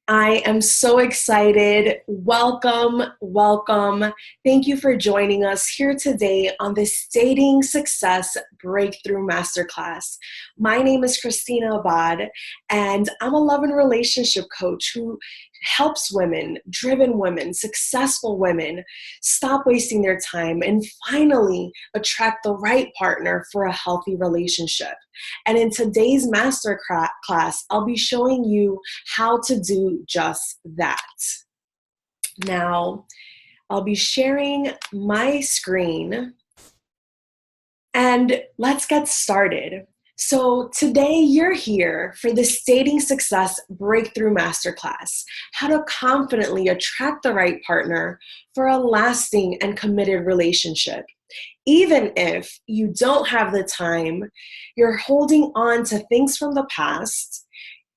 I am so excited. Welcome, welcome. Thank you for joining us here today on this Dating Success Breakthrough Masterclass. My name is Christina Abad, and I'm a love and relationship coach who helps women, driven women, successful women, stop wasting their time and finally attract the right partner for a healthy relationship. And in today's masterclass, I'll be showing you how to do just that. Now, I'll be sharing my screen and let's get started. So today you're here for this Dating Success Breakthrough Masterclass, how to confidently attract the right partner for a lasting and committed relationship. Even if you don't have the time, you're holding on to things from the past,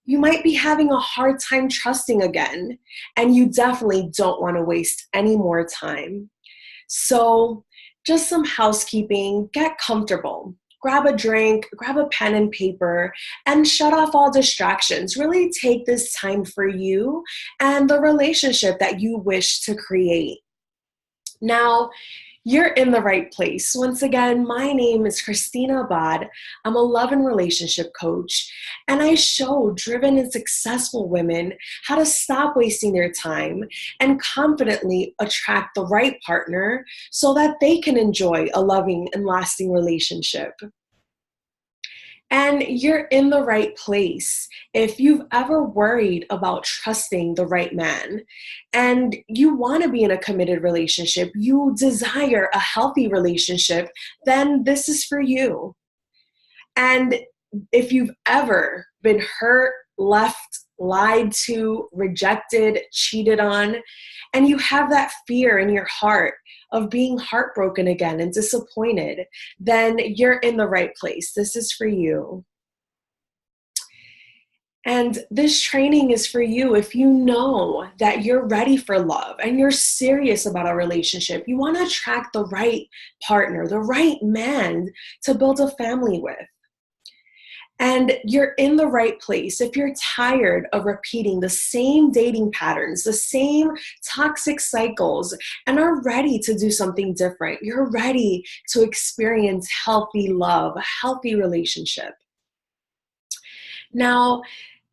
you might be having a hard time trusting again, and you definitely don't want to waste any more time. So just some housekeeping, get comfortable. Grab a drink, grab a pen and paper, and shut off all distractions. Really take this time for you and the relationship that you wish to create. Now, you're in the right place. Once again, my name is Christina Abad. I'm a love and relationship coach, and I show driven and successful women how to stop wasting their time and confidently attract the right partner so that they can enjoy a loving and lasting relationship. And you're in the right place if you've ever worried about trusting the right man and you want to be in a committed relationship, you desire a healthy relationship, then this is for you. And if you've ever been hurt, left, lied to, rejected, cheated on, and you have that fear in your heart of being heartbroken again and disappointed, then you're in the right place. This is for you. And this training is for you if you know that you're ready for love and you're serious about a relationship. You want to attract the right partner, the right man to build a family with. And you're in the right place if you're tired of repeating the same dating patterns, the same toxic cycles, and are ready to do something different. You're ready to experience healthy love, a healthy relationship. Now,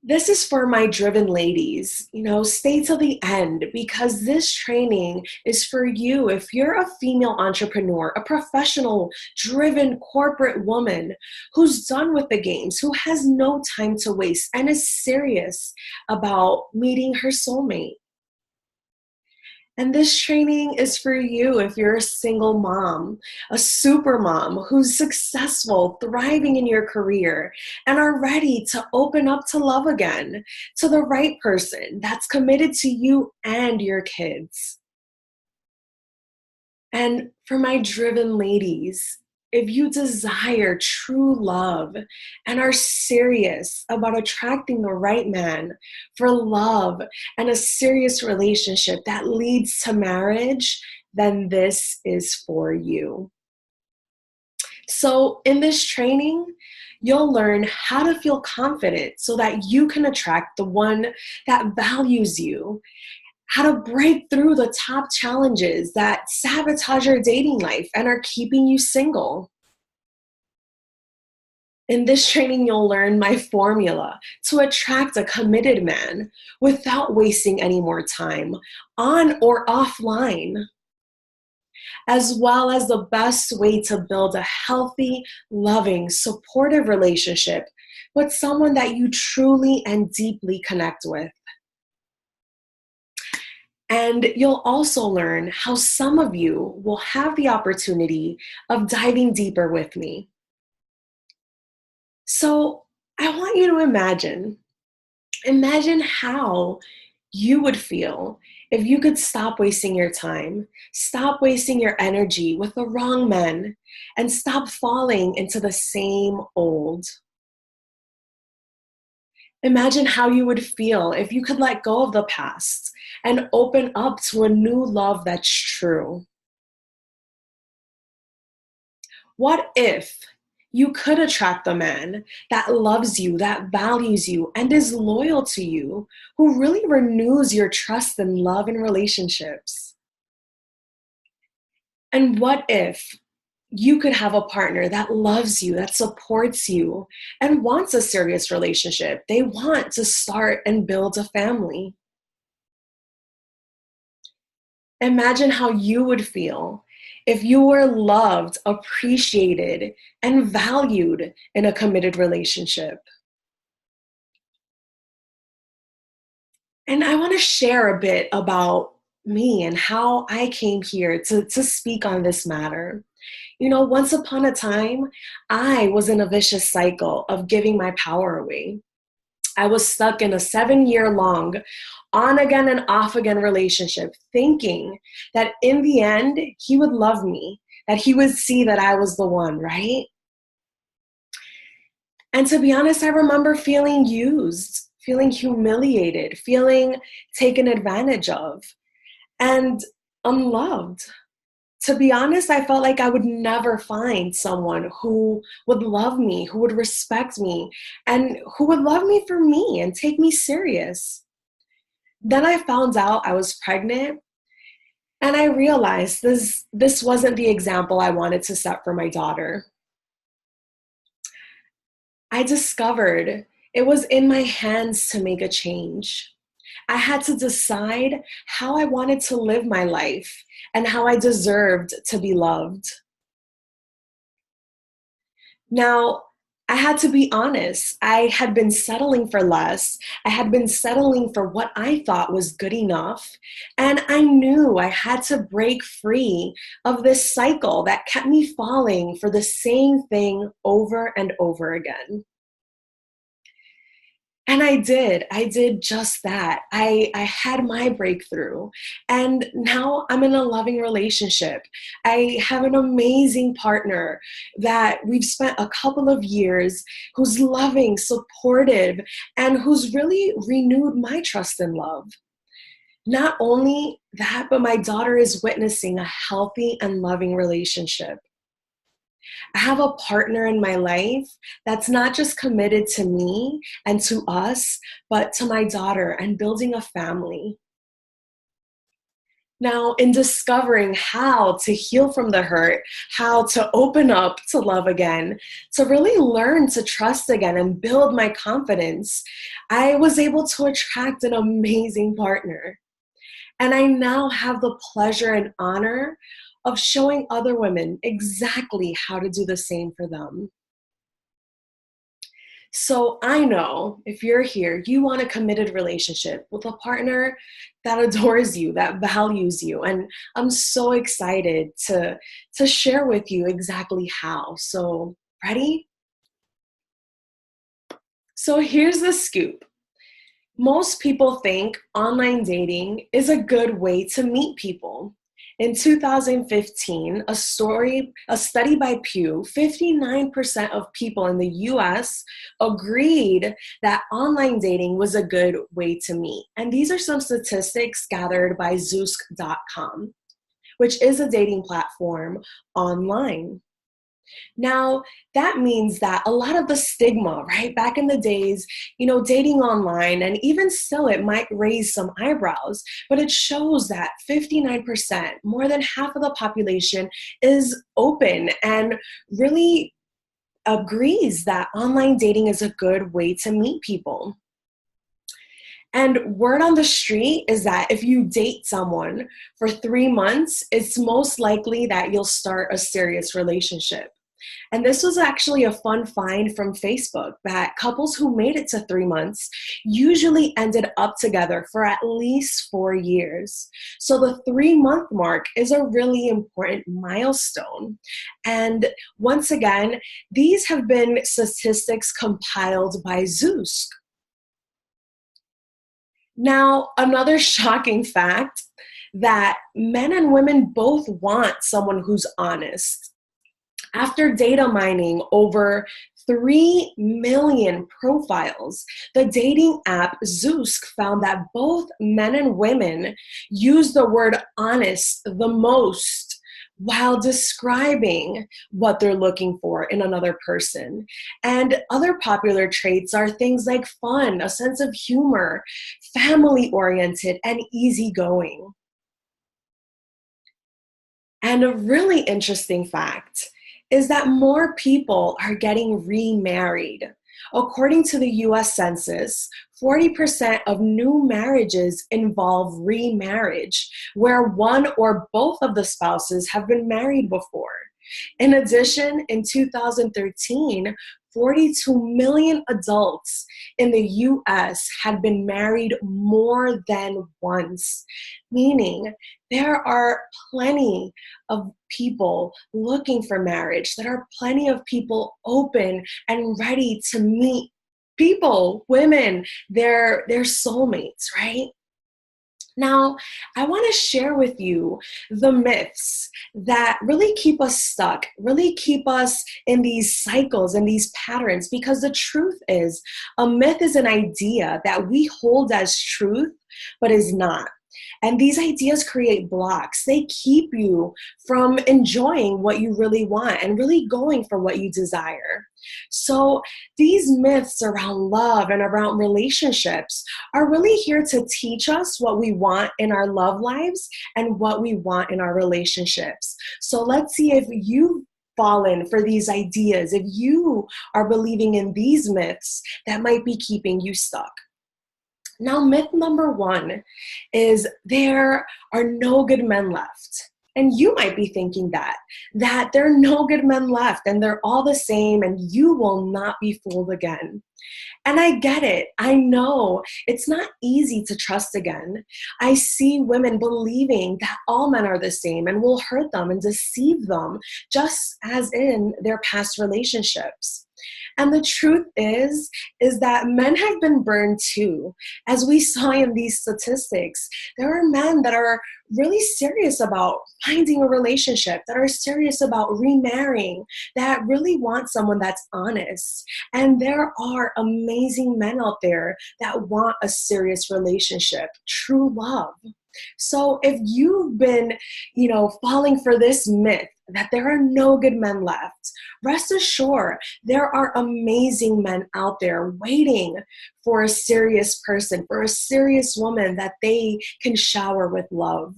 this is for my driven ladies. Stay till the end because this training is for you if you're a female entrepreneur, a professional, driven corporate woman who's done with the games, who has no time to waste and is serious about meeting her soulmate. And this training is for you if you're a single mom, a super mom who's successful, thriving in your career, and are ready to open up to love again, to the right person that's committed to you and your kids. And for my driven ladies, if you desire true love and are serious about attracting the right man for love and a serious relationship that leads to marriage, then this is for you. So in this training, you'll learn how to feel confident so that you can attract the one that values you, how to break through the top challenges that sabotage your dating life and are keeping you single. In this training, you'll learn my formula to attract a committed man without wasting any more time, on or offline, as well as the best way to build a healthy, loving, supportive relationship with someone that you truly and deeply connect with. And you'll also learn how some of you will have the opportunity of diving deeper with me. So I want you to imagine how you would feel if you could stop wasting your time, stop wasting your energy with the wrong men, and stop falling into the same old. Imagine how you would feel if you could let go of the past and open up to a new love that's true. What if You could attract the man that loves you, that values you, and is loyal to you, who really renews your trust and love in relationships. And what if you could have a partner that loves you, that supports you, and wants a serious relationship? They want to start and build a family. Imagine how you would feel if you were loved, appreciated, and valued in a committed relationship. And I want to share a bit about me and how I came here to speak on this matter. Once upon a time, I was in a vicious cycle of giving my power away. I was stuck in a 7-year long on again and off again relationship, thinking that in the end, he would love me, that he would see that I was the one, right? And to be honest, I remember feeling used, feeling humiliated, feeling taken advantage of, and unloved. To be honest, I felt like I would never find someone who would love me, who would respect me, and who would love me for me and take me serious. Then I found out I was pregnant, and I realized this wasn't the example I wanted to set for my daughter. I discovered it was in my hands to make a change. I had to decide how I wanted to live my life and how I deserved to be loved. Now, I had to be honest. I had been settling for less. I had been settling for what I thought was good enough. And I knew I had to break free of this cycle that kept me falling for the same thing over and over again. And I did. I did just that. I had my breakthrough. And now I'm in a loving relationship. I have an amazing partner that we've spent a couple of years, who's loving, supportive, and who's really renewed my trust and love. Not only that, but my daughter is witnessing a healthy and loving relationship. I have a partner in my life that's not just committed to me and to us, but to my daughter and building a family. Now, in discovering how to heal from the hurt, how to open up to love again, to really learn to trust again and build my confidence, I was able to attract an amazing partner. And I now have the pleasure and honor of showing other women exactly how to do the same for them. So I know if you're here, you want a committed relationship with a partner that adores you, that values you. And I'm so excited to share with you exactly how. So ready? So here's the scoop. Most people think online dating is a good way to meet people. In 2015, a study by Pew, 59% of people in the US agreed that online dating was a good way to meet. And these are some statistics gathered by Zoosk.com, which is a dating platform online. Now, that means that a lot of the stigma, right, back in the days, dating online, and even still, it might raise some eyebrows, but it shows that 59%, more than half of the population, is open and really agrees that online dating is a good way to meet people. And word on the street is that if you date someone for 3 months, it's most likely that you'll start a serious relationship. And this was actually a fun find from Facebook, that couples who made it to 3 months usually ended up together for at least 4 years. So the 3-month mark is a really important milestone. And once again, these have been statistics compiled by Zeus. Now, another shocking fact, that men and women both want someone who's honest. After data mining over 3 million profiles, the dating app Zoosk found that both men and women use the word honest the most while describing what they're looking for in another person. And other popular traits are things like fun, a sense of humor, family oriented, and easygoing. And a really interesting fact is that more people are getting remarried. According to the US Census, 40% of new marriages involve remarriage, where one or both of the spouses have been married before. In addition, in 2013, 42 million adults in the US had been married more than once, meaning there are plenty of people looking for marriage. There are plenty of people open and ready to meet people, women, their soulmates, right? Now, I want to share with you the myths that really keep us stuck, really keep us in these cycles and these patterns, because the truth is, a myth is an idea that we hold as truth, but is not. And these ideas create blocks. They keep you from enjoying what you really want and really going for what you desire. So these myths around love and around relationships are really here to teach us what we want in our love lives and what we want in our relationships. So let's see if you've fallen for these ideas, if you are believing in these myths that might be keeping you stuck. Now, myth number one is there are no good men left. And you might be thinking that there are no good men left and they're all the same and you will not be fooled again. And I get it. I know it's not easy to trust again. I see women believing that all men are the same and will hurt them and deceive them, just as in their past relationships. And the truth is that men have been burned too. As we saw in these statistics, there are men that are really serious about finding a relationship, that are serious about remarrying, that really want someone that's honest. And there are amazing men out there that want a serious relationship, true love. So if you've been, falling for this myth that there are no good men left, rest assured there are amazing men out there waiting for a serious person, for a serious woman that they can shower with love.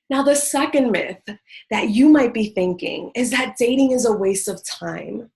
Now, the second myth that you might be thinking is that dating is a waste of time.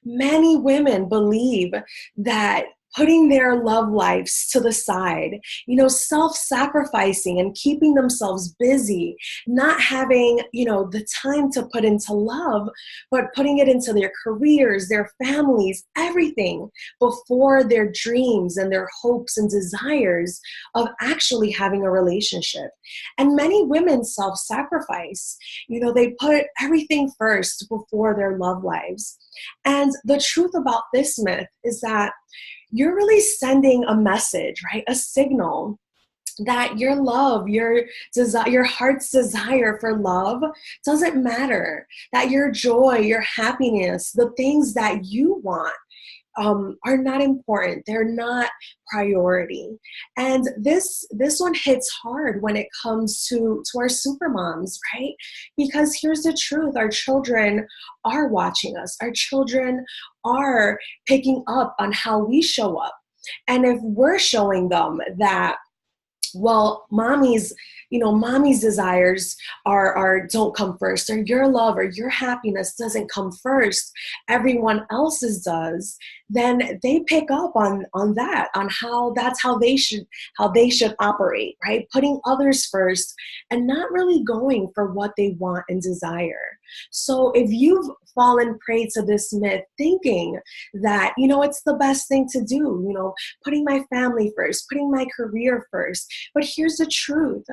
Many women believe that putting their love lives to the side, self-sacrificing and keeping themselves busy, not having, the time to put into love, but putting it into their careers, their families, everything before their dreams and their hopes and desires of actually having a relationship. And many women self-sacrifice. They put everything first before their love lives. And the truth about this myth is that you're really sending a message, right? A signal that your love, your heart's desire for love doesn't matter, that your joy, your happiness, the things that you want are not important. They're not priority. And this one hits hard when it comes to our super moms, right? Because here's the truth. Our children are watching us. Our children are picking up on how we show up. And if we're showing them that, well, mommy's desires are don't come first, or your love or your happiness doesn't come first, everyone else's does, then they pick up on that, on how they should operate, right? Putting others first and not really going for what they want and desire. So if you've fallen prey to this myth, thinking that, it's the best thing to do, putting my family first, putting my career first. But here's the truth.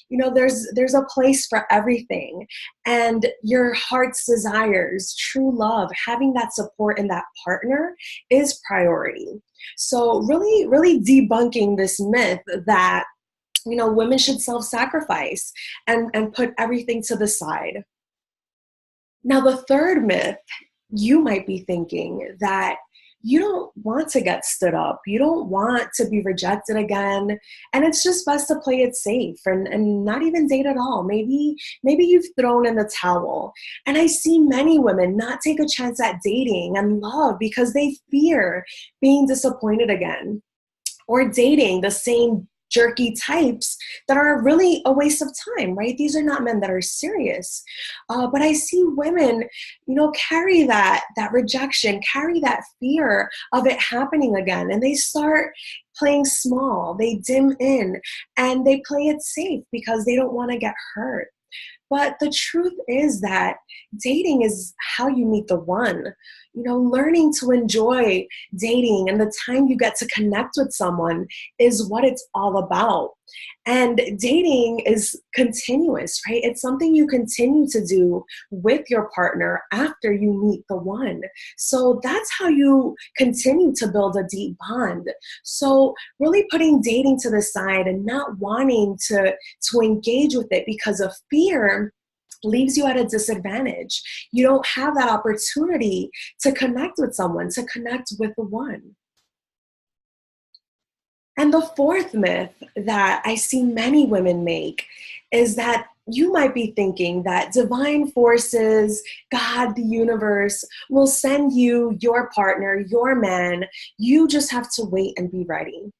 There's a place for everything. And your heart's desires, true love, having that support in that partner is priority. So really, really debunking this myth that, women should self-sacrifice and put everything to the side. Now, the third myth, you might be thinking that you don't want to get stood up. You don't want to be rejected again. And it's just best to play it safe and not even date at all. Maybe you've thrown in the towel. And I see many women not take a chance at dating and love because they fear being disappointed again, or dating the same jerky types that are really a waste of time, right? These are not men that are serious. But I see women, carry that rejection, carry that fear of it happening again. And they start playing small, they dim in, and they play it safe because they don't want to get hurt. But the truth is that dating is how you meet the one. Learning to enjoy dating and the time you get to connect with someone is what it's all about. And dating is continuous, right? It's something you continue to do with your partner after you meet the one. So that's how you continue to build a deep bond. So really putting dating to the side and not wanting to engage with it because of fear leaves you at a disadvantage. You don't have that opportunity to connect with someone, to connect with the one. And the fourth myth that I see many women make is that you might be thinking that divine forces, God, the universe, will send you your partner, your man. You just have to wait and be ready.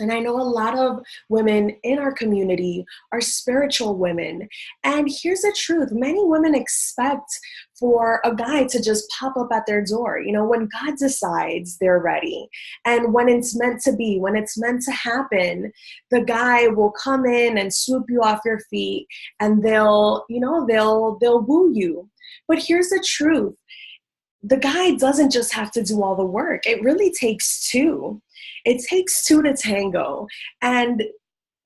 And I know a lot of women in our community are spiritual women. And here's the truth. Many women expect for a guy to just pop up at their door, when God decides they're ready. And when it's meant to be, when it's meant to happen, the guy will come in and swoop you off your feet and they'll woo you. But here's the truth. The guy doesn't just have to do all the work. It really takes two. It takes two to tango. And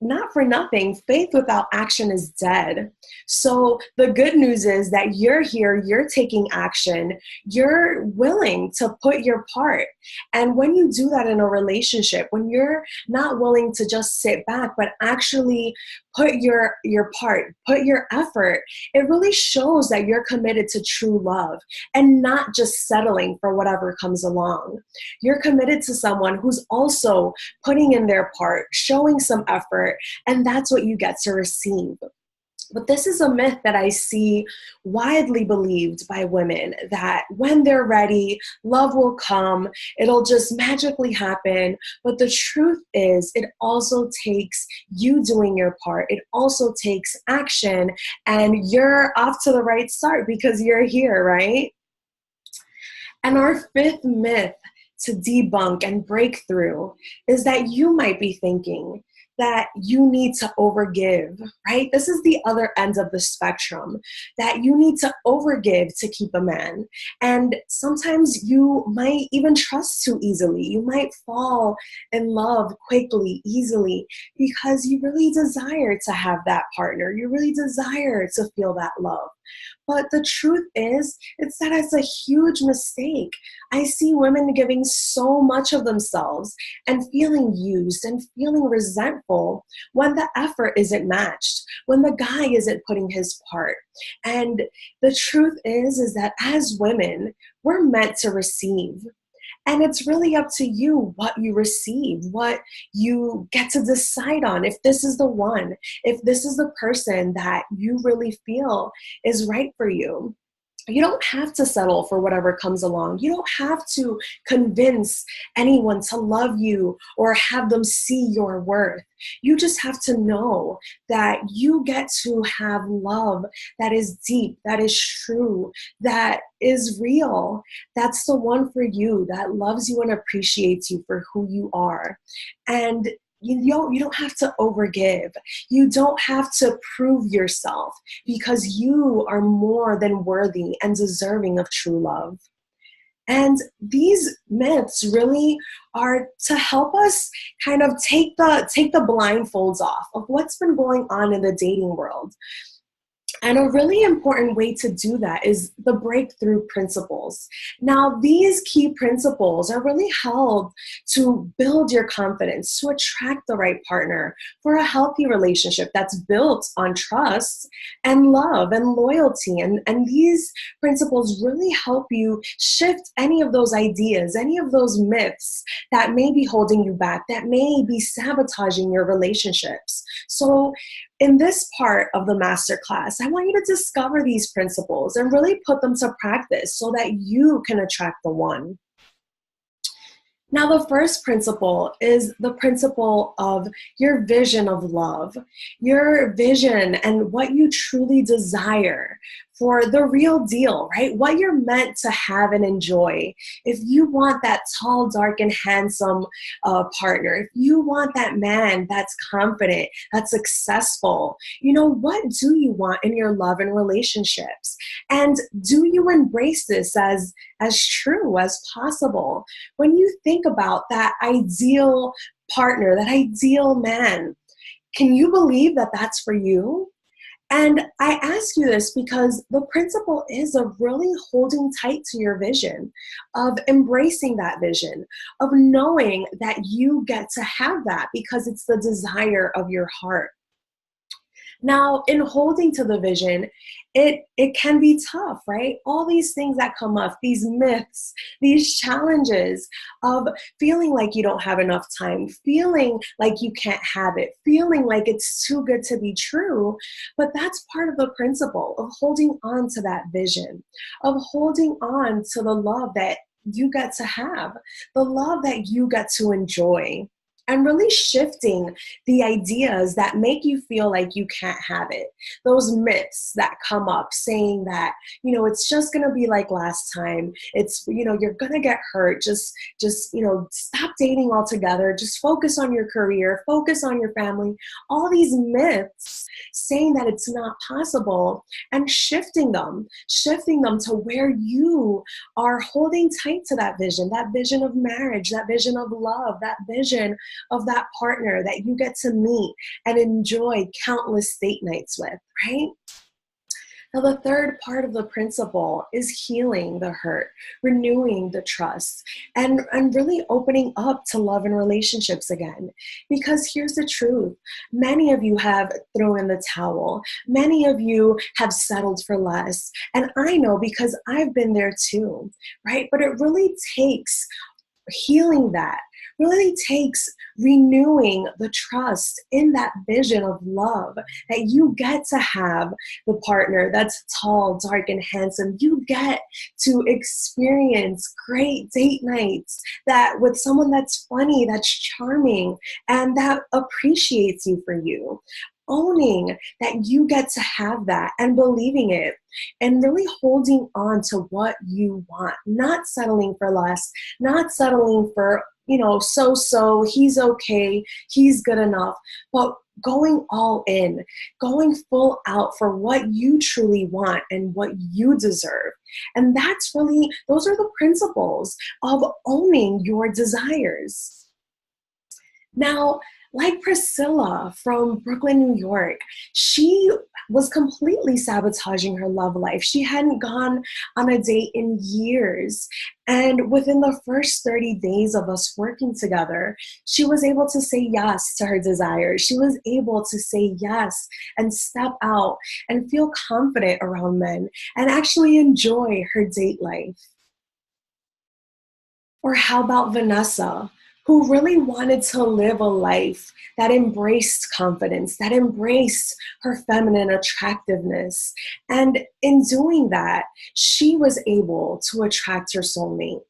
not for nothing, faith without action is dead. So the good news is that you're here, you're taking action, you're willing to put your part. And when you do that in a relationship, when you're not willing to just sit back, but actually put your part, put your effort, it really shows that you're committed to true love and not just settling for whatever comes along. You're committed to someone who's also putting in their part, showing some effort, and that's what you get to receive. But this is a myth that I see widely believed by women, that when they're ready, love will come, it'll just magically happen. But the truth is, it also takes you doing your part. It also takes action, and you're off to the right start because you're here, right? And our fifth myth to debunk and break through is that you might be thinking that you need to overgive, right? This is the other end of the spectrum, that you need to overgive to keep a man. And sometimes you might even trust too easily. You might fall in love quickly, easily, because you really desire to have that partner. You really desire to feel that love. But the truth is, that it's a huge mistake. I see women giving so much of themselves and feeling used and feeling resentful when the effort isn't matched, when the guy isn't putting his part. And the truth is that as women, we're meant to receive. And it's really up to you what you receive, what you get to decide on. If this is the one, if this is the person that you really feel is right for you. You don't have to settle for whatever comes along. You don't have to convince anyone to love you or have them see your worth. You just have to know that you get to have love that is deep, that is true, that is real. That's the one for you, that loves you and appreciates you for who you are. And you don't have to overgive. You don't have to prove yourself, because you are more than worthy and deserving of true love. And these myths really are to help us kind of take the blindfolds off of what's been going on in the dating world. And a really important way to do that is the breakthrough principles. Now, these key principles are really held to build your confidence, to attract the right partner for a healthy relationship that's built on trust and love and loyalty. And these principles really help you shift any of those ideas, any of those myths that may be holding you back, that may be sabotaging your relationships. So, in this part of the masterclass, I want you to discover these principles and really put them to practice so that you can attract the one. Now, the first principle is the principle of your vision of love, your vision and what you truly desire for the real deal, right? What you're meant to have and enjoy. If you want that tall, dark, and handsome partner, if you want that man that's confident, that's successful, what do you want in your love and relationships? And do you embrace this as true as possible? When you think about that ideal partner, that ideal man, can you believe that that's for you? And I ask you this because the principle is of really holding tight to your vision, of embracing that vision, of knowing that you get to have that because it's the desire of your heart. Now, in holding to the vision, it can be tough, right? All these things that come up, these myths, these challenges of feeling like you don't have enough time, feeling like you can't have it, feeling like it's too good to be true. But that's part of the principle of holding on to that vision, of holding on to the love that you get to have, the love that you get to enjoy. And really shifting the ideas that make you feel like you can't have it. Those myths that come up saying that, it's just going to be like last time. It's, you're going to get hurt. Just, stop dating altogether. Just focus on your career, focus on your family. All these myths saying that it's not possible and shifting them to where you are holding tight to that vision of marriage, that vision of love, that vision of that partner that you get to meet and enjoy countless date nights with, right? Now, the third part of the principle is healing the hurt, renewing the trust, and really opening up to love and relationships again. Because here's the truth. Many of you have thrown in the towel. Many of you have settled for less. And I know because I've been there too, right? But it really takes healing that. Really takes renewing the trust in that vision of love that you get to have the partner that's tall, dark, and handsome. You get to experience great date nights that with someone that's funny, that's charming, and that appreciates you for you. Owning that you get to have that and believing it and really holding on to what you want, not settling for less, not settling for, so, he's okay, he's good enough, but going all in, going full out for what you truly want and what you deserve. And those are the principles of owning your desires. Now, like Priscilla from Brooklyn, New York, she was completely sabotaging her love life. She hadn't gone on a date in years. And within the first 30 days of us working together, she was able to say yes to her desires. She was able to say yes and step out and feel confident around men and actually enjoy her date life. Or how about Vanessa, who really wanted to live a life that embraced confidence, that embraced her feminine attractiveness. And in doing that, she was able to attract her soulmate.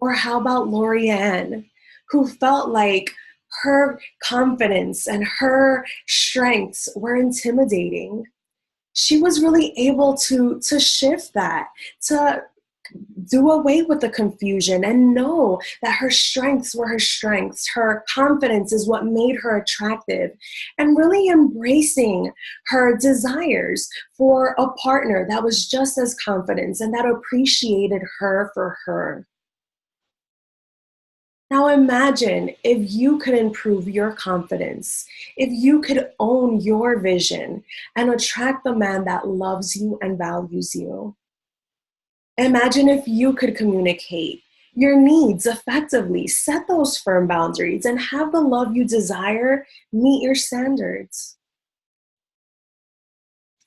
Or how about Lorianne, who felt like her confidence and her strengths were intimidating? She was really able to shift that, to do away with the confusion and know that her strengths were her strengths. Her confidence is what made her attractive, and really embracing her desires for a partner that was just as confident and that appreciated her for her. Now imagine if you could improve your confidence, if you could own your vision and attract the man that loves you and values you. Imagine if you could communicate your needs effectively, set those firm boundaries, and have the love you desire meet your standards.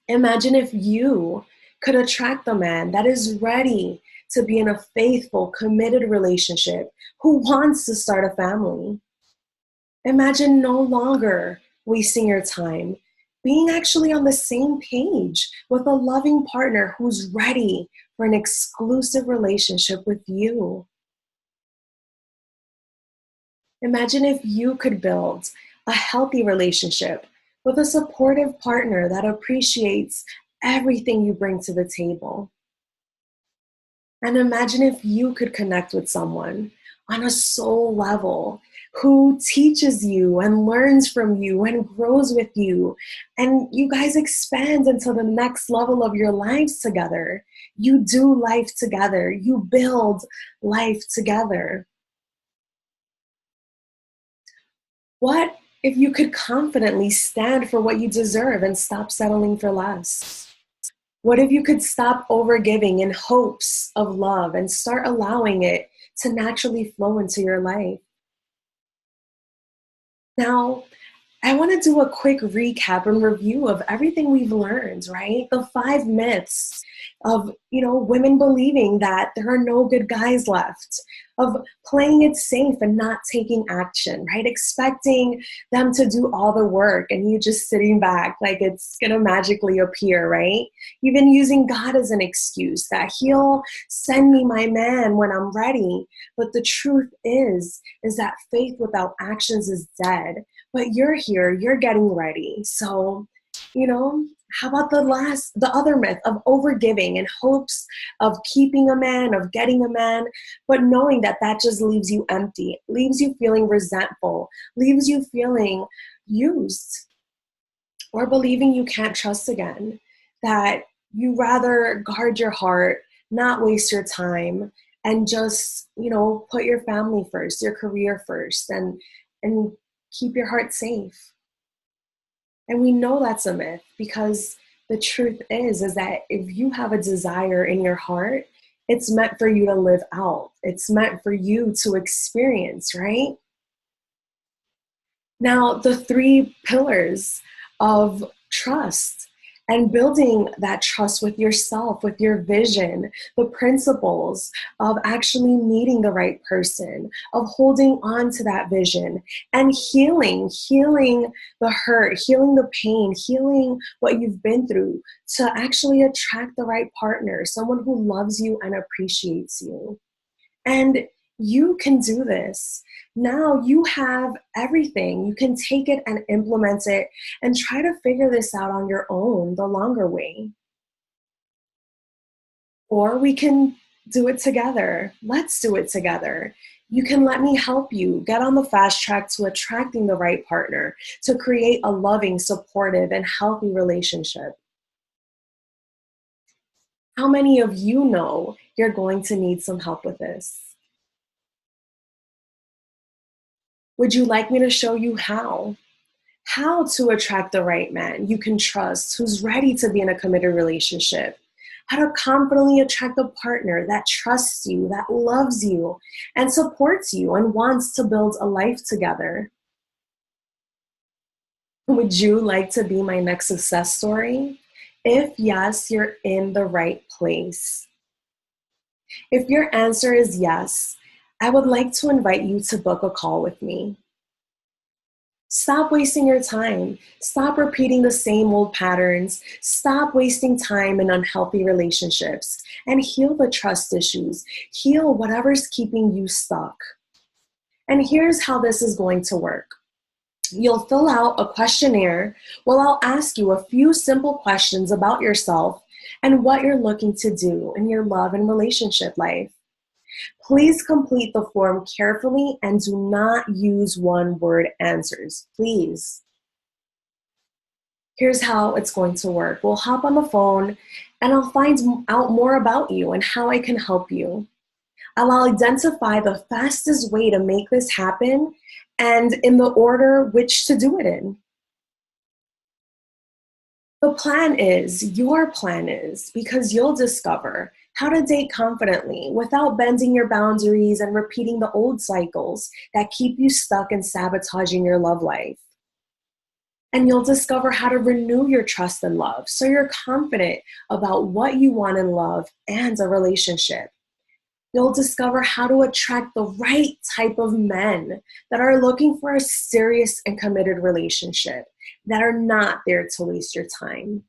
Imagine if you could attract the man that is ready to be in a faithful, committed relationship who wants to start a family. Imagine no longer wasting your time, being actually on the same page with a loving partner who's ready for an exclusive relationship with you. Imagine if you could build a healthy relationship with a supportive partner that appreciates everything you bring to the table. And imagine if you could connect with someone on a soul level who teaches you and learns from you and grows with you. And you guys expand into the next level of your lives together. You do life together, you build life together. What if you could confidently stand for what you deserve and stop settling for less? What if you could stop overgiving in hopes of love and start allowing it to naturally flow into your life? Now, I want to do a quick recap and review of everything we've learned, right? The 5 myths of, women believing that there are no good guys left, of playing it safe and not taking action, right? Expecting them to do all the work and you just sitting back like it's going to magically appear, right? Even using God as an excuse that he'll send me my man when I'm ready. But the truth is that faith without actions is dead. But you're here, you're getting ready. So, you know, how about the other myth of overgiving in hopes of keeping a man, of getting a man, but knowing that that just leaves you empty, leaves you feeling resentful, leaves you feeling used, or believing you can't trust again, that you rather guard your heart, not waste your time, and just, put your family first, your career first, and keep your heart safe. And we know that's a myth because the truth is that if you have a desire in your heart, it's meant for you to live out. It's meant for you to experience, right? Now, the 3 pillars of trust and building that trust with yourself, with your vision, the principles of actually meeting the right person, of holding on to that vision and healing the hurt, healing the pain, healing what you've been through to actually attract the right partner, someone who loves you and appreciates you. And you can do this. Now you have everything. You can take it and implement it and try to figure this out on your own the longer way. Or we can do it together. Let's do it together. You can let me help you get on the fast track to attracting the right partner, to create a loving, supportive, and healthy relationship. How many of you know you're going to need some help with this? Would you like me to show you how? How to attract the right man you can trust, who's ready to be in a committed relationship? How to confidently attract a partner that trusts you, that loves you, and supports you and wants to build a life together? Would you like to be my next success story? If yes, you're in the right place. If your answer is yes, I would like to invite you to book a call with me. Stop wasting your time. Stop repeating the same old patterns. Stop wasting time in unhealthy relationships and heal the trust issues. Heal whatever's keeping you stuck. And here's how this is going to work. You'll fill out a questionnaire where I'll ask you a few simple questions about yourself and what you're looking to do in your love and relationship life. Please complete the form carefully and do not use one-word answers, please. Here's how it's going to work. We'll hop on the phone and I'll find out more about you and how I can help you. I'll identify the fastest way to make this happen and in the order which to do it in. Your plan is, because you'll discover how to date confidently without bending your boundaries and repeating the old cycles that keep you stuck and sabotaging your love life. And you'll discover how to renew your trust and love so you're confident about what you want in love and a relationship. You'll discover how to attract the right type of men that are looking for a serious and committed relationship, that are not there to waste your time.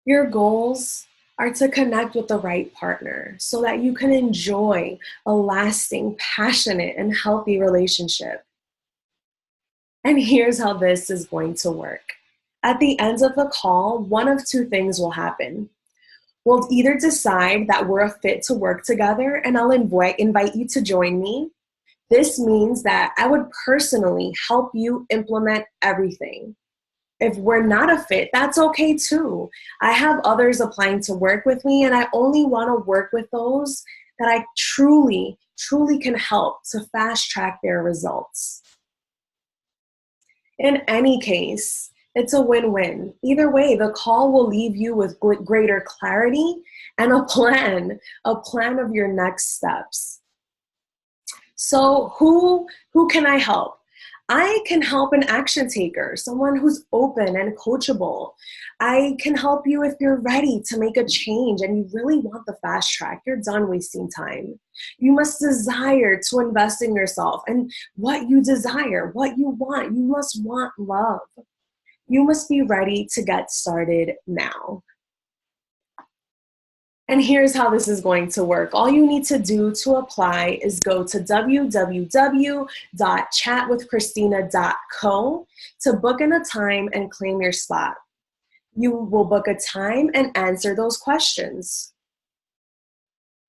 Your goals are to connect with the right partner so that you can enjoy a lasting, passionate, and healthy relationship. And here's how this is going to work. At the end of the call, one of two things will happen. We'll either decide that we're a fit to work together, and I'll invite you to join me. This means that I would personally help you implement everything. If we're not a fit, that's okay too. I have others applying to work with me, and I only want to work with those that I truly, truly can help to fast track their results. In any case, it's a win-win. Either way, the call will leave you with greater clarity and a plan of your next steps. So who can I help? I can help an action taker, someone who's open and coachable. I can help you if you're ready to make a change and you really want the fast track. You're done wasting time. You must desire to invest in yourself and what you desire, what you want. You must want love. You must be ready to get started now. And here's how this is going to work. All you need to do to apply is go to www.chatwithchristina.co to book in a time and claim your slot. You will book a time and answer those questions.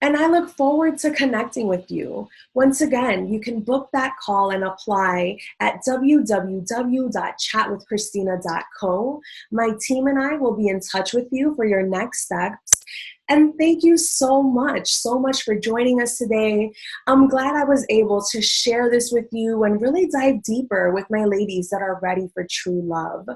And I look forward to connecting with you. Once again, you can book that call and apply at www.chatwithchristina.co. My team and I will be in touch with you for your next steps. And thank you so much for joining us today. I'm glad I was able to share this with you and really dive deeper with my ladies that are ready for true love.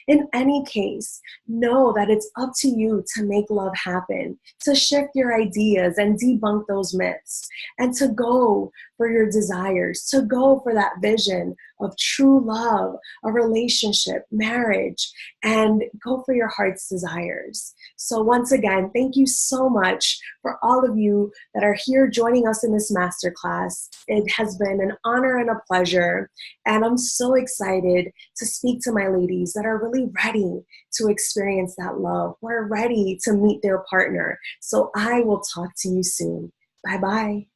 In any case, know that it's up to you to make love happen, to shift your ideas and debunk those myths, and to go for your desires, to go for that vision of true love, a relationship, marriage, and go for your heart's desires. So once again, thank you so much for all of you that are here joining us in this masterclass. It has been an honor and a pleasure, and I'm so excited to speak to my ladies that are really ready to experience that love. We're ready to meet their partner. So I will talk to you soon. Bye-bye.